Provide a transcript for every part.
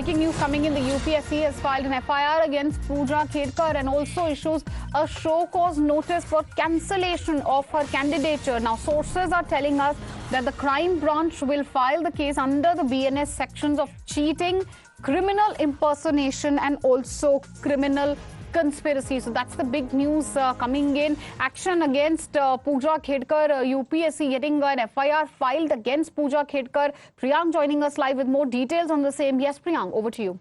breaking news coming in. The UPSC has filed an FIR against Puja Khedkar and also issues a show cause notice for cancellation of her candidature. Now, sources are telling us that the crime branch will file the case under the BNS sections of cheating, criminal impersonation and also criminal conspiracy. So that's the big news coming in. Action against Puja Khedkar, UPSC getting an FIR filed against Puja Khedkar. Priyank joining us live with more details on the same. Yes, Priyank, over to you.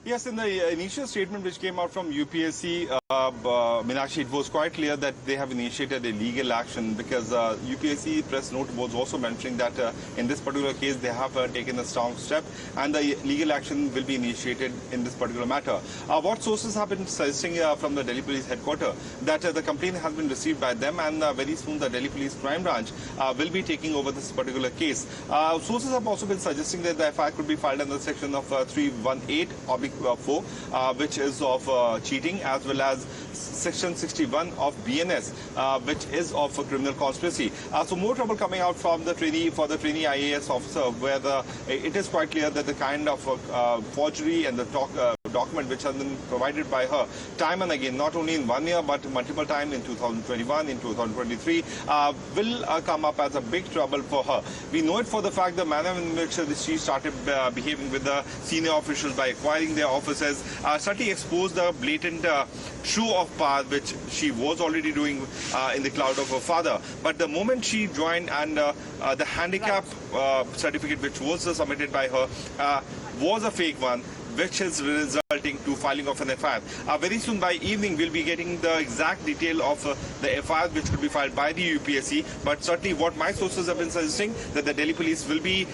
Yes, in the initial statement which came out from UPSC, Meenakshi, it was quite clear that they have initiated a legal action because UPSC press note was also mentioning that in this particular case they have taken a strong step and the legal action will be initiated in this particular matter. What sources have been suggesting from the Delhi Police headquarters that the complaint has been received by them and very soon the Delhi Police crime branch will be taking over this particular case. Sources have also been suggesting that the FIR could be filed under section of 318/4, which is of cheating, as well as section 61 of BNS, which is of a criminal conspiracy. So more trouble coming out from the trainee IAS officer, where it is quite clear that the kind of forgery and the document which has been provided by her time and again, not only in 1 year but multiple times in 2021, in 2023, will come up as a big trouble for her. We know it for the fact the manner in which she started behaving with the senior officials by acquiring their offices certainly exposed the blatant show of power which she was already doing in the cloud of her father. But the moment she joined and the handicap certificate which was submitted by her was a fake one, which is resulting to filing of an FIR. Very soon by evening we'll be getting the exact detail of the FIR which could be filed by the UPSC, but certainly what my sources have been suggesting that the Delhi Police will be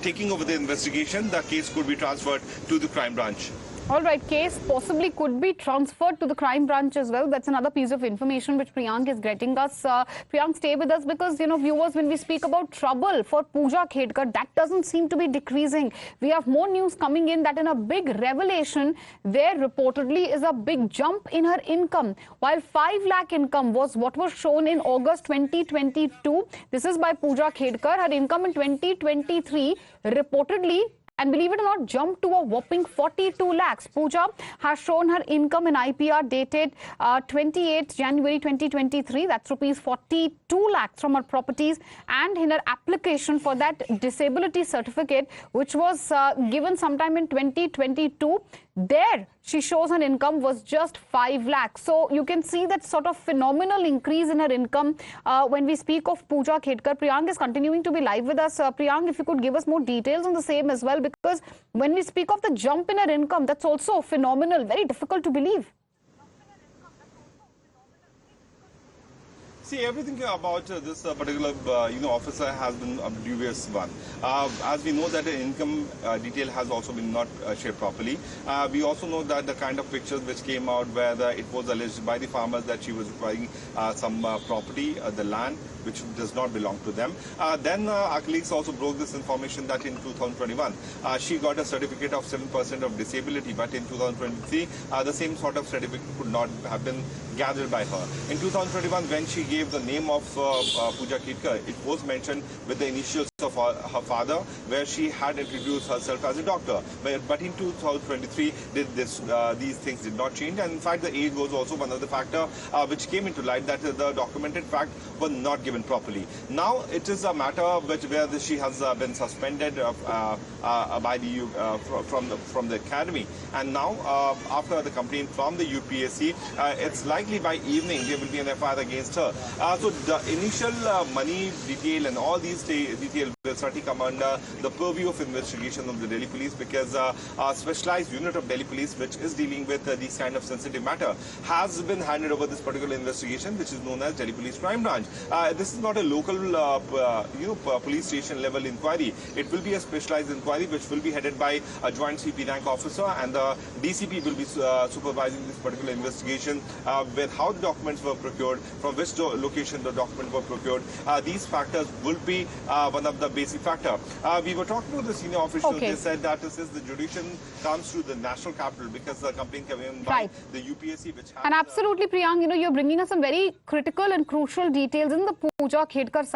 taking over the investigation. The case could be transferred to the crime branch. All right, case possibly could be transferred to the crime branch as well. That's another piece of information which Priyank is getting us. Priyank, stay with us because, you know, viewers, when we speak about trouble for Puja Khedkar, that doesn't seem to be decreasing. We have more news coming in that in a big revelation, there reportedly is a big jump in her income. While 5 lakh income was what was shown in August 2022, this is by Puja Khedkar, her income in 2023 reportedly, and believe it or not, jumped to a whopping 42 lakhs. Puja has shown her income in IPR dated 28 January 2023. That's rupees 42 lakhs from her properties. And in her application for that disability certificate, which was given sometime in 2022, there she shows her income was just 5 lakhs. So you can see that sort of phenomenal increase in her income when we speak of Puja Khedkar. Priyank is continuing to be live with us. Priyank, if you could give us more details on the same as well, because when we speak of the jump in her income, that's also phenomenal, very difficult to believe. See, everything about this particular officer has been a dubious one. As we know that the income detail has also been not shared properly. We also know that the kind of pictures which came out where it was alleged by the farmers that she was acquiring some property, the land, which does not belong to them. Then our colleagues also broke this information that in 2021, she got a certificate of 7% of disability, but in 2023, the same sort of certificate could not have been gathered by her. In 2021, when she gave the name of Puja Khedkar, it was mentioned with the initials of her father, where she had introduced herself as a doctor. But in 2023, these things did not change. And in fact, the age was also one other factor which came into light, that the documented fact was not given properly. Now, it is a matter where she has been suspended by the from the academy. And now, after the complaint from the UPSC, it's likely by evening there will be an FIR against her. So the initial money detail and all these details will certainly come under the purview of investigation of the Delhi Police, because a specialized unit of Delhi Police which is dealing with these kind of sensitive matter has been handed over this particular investigation, which is known as Delhi Police Crime Branch. This is not a local police station level inquiry. It will be a specialized inquiry which will be headed by a joint CP rank officer, and the DCP will be supervising this particular investigation with how the documents were procured, from which location the documents were procured. These factors will be one of the basic factor. We were talking to the senior officials. Okay. They said that since the jurisdiction comes to the national capital, because the complaint came in by the UPSC, which has... And absolutely, Priyank, you know, you're bringing us some very critical and crucial details in the Puja Khedkar